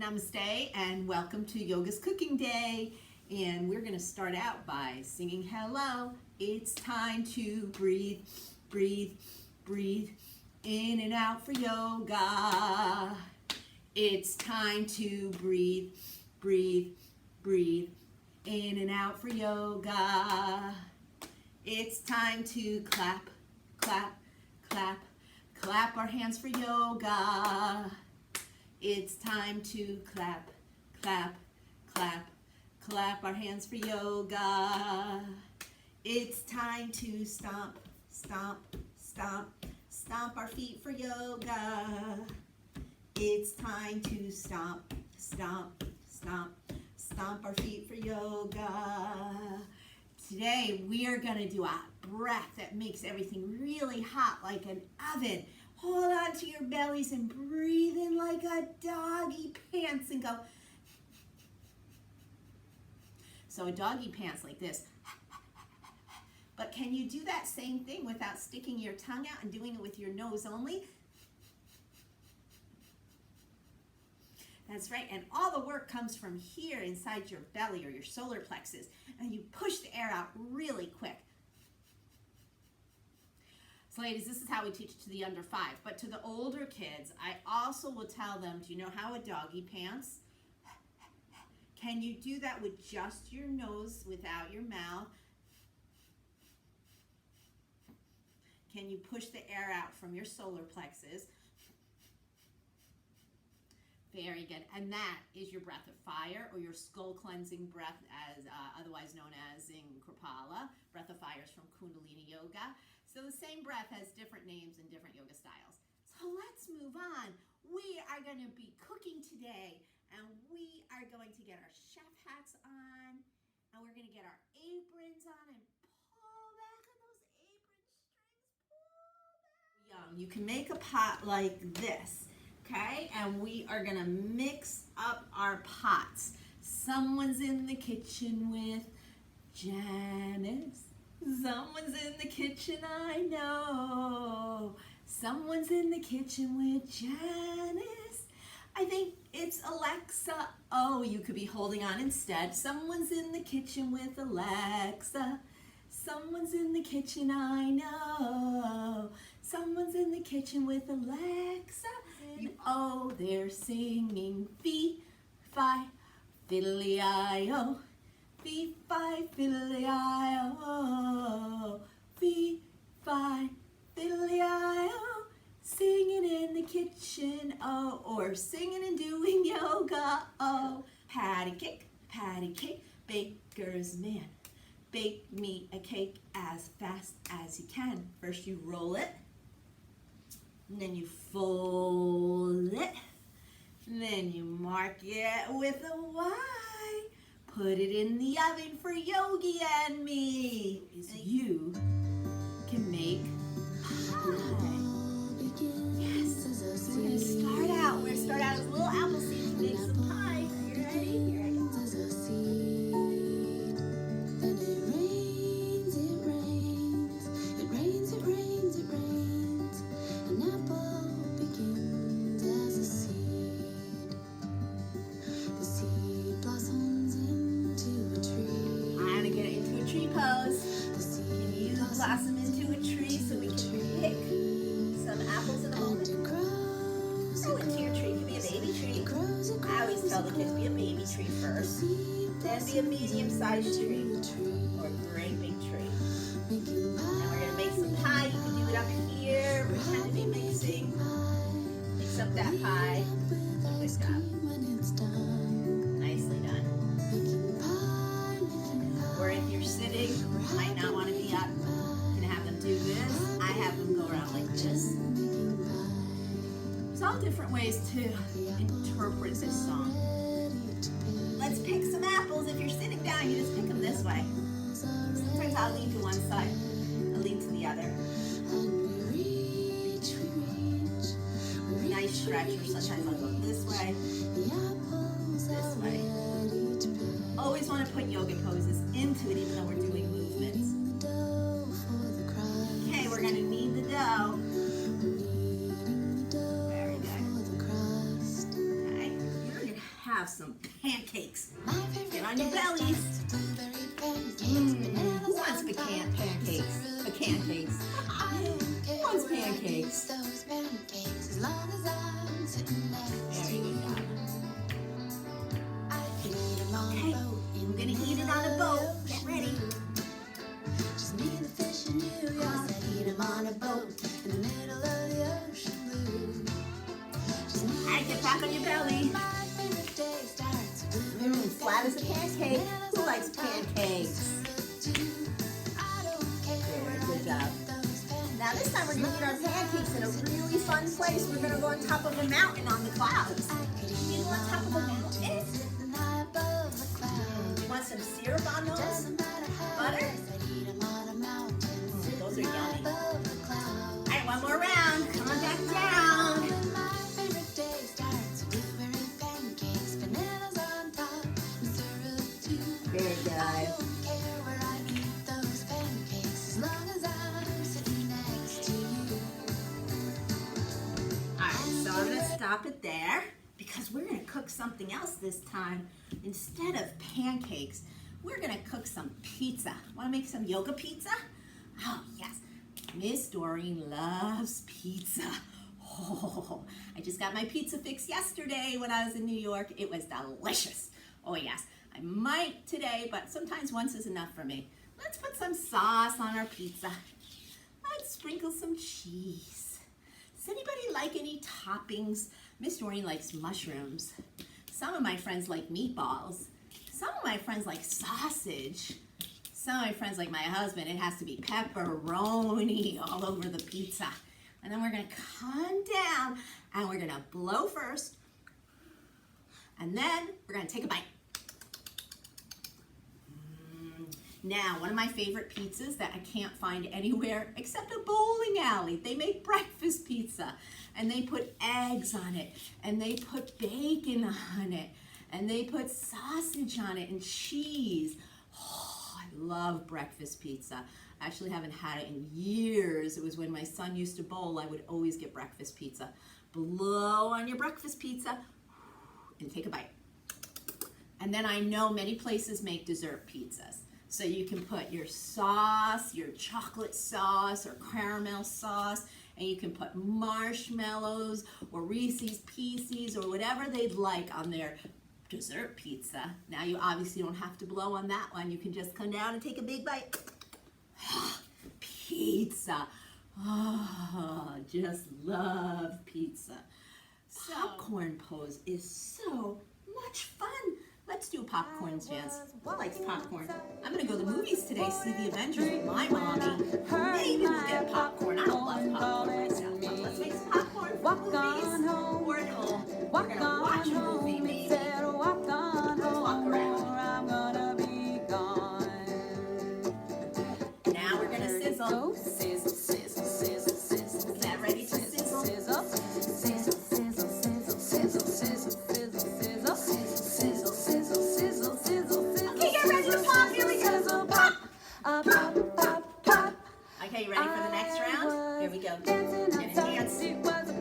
Namaste and welcome to Yoga's Cooking Day. And we're going to start out by singing hello. It's time to breathe, breathe, breathe in and out for yoga. It's time to breathe, breathe, breathe in and out for yoga. It's time to clap, clap, clap, clap our hands for yoga. It's time to clap, clap, clap, clap our hands for yoga. It's time to stomp, stomp, stomp, stomp our feet for yoga. It's time to stomp, stomp, stomp, stomp our feet for yoga. Today we are going to do a breath that makes everything really hot like an oven. Hold on to your bellies and breathe in like a doggy pants and go. So a doggy pants like this. But can you do that same thing without sticking your tongue out and doing it with your nose only? That's right, and all the work comes from here inside your belly or your solar plexus, and you push the air out really quick. So ladies, this is how we teach it to the under 5, but to the older kids, I also will tell them, do you know how a doggy pants? Can you do that with just your nose without your mouth? Can you push the air out from your solar plexus? Very good. And that is your breath of fire, or your skull cleansing breath, as otherwise known as in Kripalu. Breath of fire is from Kundalini Yoga. So the same breath has different names in different yoga styles. So let's move on. We are going to be cooking today, and we are going to get our chef hats on, and we're going to get our aprons on and pull back on those apron strings. Pull back. You can make a pot like this. Okay, and we are gonna mix up our pots. Someone's in the kitchen with Janice. Someone's in the kitchen, I know. Someone's in the kitchen with Janice. I think it's Alexa. Oh, you could be holding on instead. Someone's in the kitchen with Alexa. Someone's in the kitchen, I know. Someone's in the kitchen with Alexa. Oh, they're singing fee-fi, fiddly-I-o, fee-fi, fiddly-I-o, fee-fi, fiddly-I-o, singing in the kitchen, oh, or singing and doing yoga, oh. Patty cake, baker's man, bake me a cake as fast as you can. First you roll it, and then you fold it, and then you mark it with a Y. Put it in the oven for Yogi and me. You can make pie. Yes, so we're going to start out as little apple seeds to make some pie. Are you ready? Here I go. Blossom into a tree so we can pick some apples in a moment. Grow into your tree. It could be a baby tree. I always tell the kids, be a baby tree first, then be a medium-sized tree, or a great big tree. And we're going to make some pie. You can do it up here. Pretend to be mixing. Mix up that pie. Good job. Nicely done. Or if you're sitting, you might not want to be up. Do this. I have them go around like this. There's all different ways to interpret this song. Let's pick some apples. If you're sitting down, you just pick them this way. Sometimes I'll lean to one side, I'll lean to the other. Nice stretch, or sometimes I'll go this way, this way. Always want to put yoga poses into it, even though we're doing movements. We're going to knead the dough. Very good. Okay. have some pancakes. Get on your bellies. Who wants pancakes? Pancakes. Who wants pancakes? Very good job. Okay, we're gonna eat it on a boat. Get ready. Just me and the fish and you, yeah. Eat 'em on a boat in the middle of the ocean blue. Just me All right, get back on your belly. my favorite day starts with Flat as a pancake. Who likes pancakes? I don't care Very where good I job. eat those pancakes. Now this time we're gonna eat our pancakes in a really fun place. We're gonna go on top of a mountain on the clouds. I could You eat go on top of a mountain. sitting high above the clouds. You want some syrup on those? Doesn't matter how Butter? I'd eat 'em on a mountain. Those are Sitting high yummy. above the clouds. All right, one more round. Come on back down. My favorite day starts with blueberry pancakes, bananas on top, and syrup too. Very I good. don't care where I eat those pancakes, as long as I'm sitting next to you. All right, so I'm gonna stop it there because we're gonna cook something else this time. Instead of pancakes, we're gonna cook some pizza. Wanna make some yoga pizza? Oh, yes. Miss Doreen loves pizza. Oh, I just got my pizza fix yesterday when I was in New York. It was delicious. Oh, yes. I might today, but sometimes once is enough for me. Let's put some sauce on our pizza. Let's sprinkle some cheese. Does anybody like any toppings? Miss Doreen likes mushrooms. Some of my friends like meatballs. Some of my friends like sausage. Some of my friends like my husband, it has to be pepperoni all over the pizza. And then we're gonna come down and we're gonna blow first. And then we're gonna take a bite. Now, one of my favorite pizzas that I can't find anywhere except a bowling alley. They make breakfast pizza and they put eggs on it and they put bacon on it and they put sausage on it and cheese. Oh, I love breakfast pizza. I actually haven't had it in years. It was when my son used to bowl, I would always get breakfast pizza. Blow on your breakfast pizza and take a bite. And then I know many places make dessert pizzas. So you can put your sauce, your chocolate sauce or caramel sauce, and you can put marshmallows or Reese's Pieces or whatever they'd like on their dessert pizza. Now you obviously don't have to blow on that one. You can just come down and take a big bite. Pizza. Oh, just love pizza. Popcorn pose is so much fun. Let's do a popcorn dance. Who likes popcorn? I'm gonna go to the movies today, see the Avengers with my mommy. Maybe we'll get popcorn. I don't love popcorn myself. But let's make some popcorn for the movies or at home. We're gonna watch a movie maybe. Let's walk around. Now we're gonna sizzle. Sizzle, sizzle, sizzle, sizzle. Is that ready to sizzle? Sizzle, sizzle, sizzle, sizzle, sizzle, sizzle, sizzle, sizzle, sizzle, sizzle, sizzle. Okay, get ready to pop. Here we go. Pop. Pop, pop, pop. Okay, you ready for the next round? Here we go. Dancing Gonna dance. outside, it was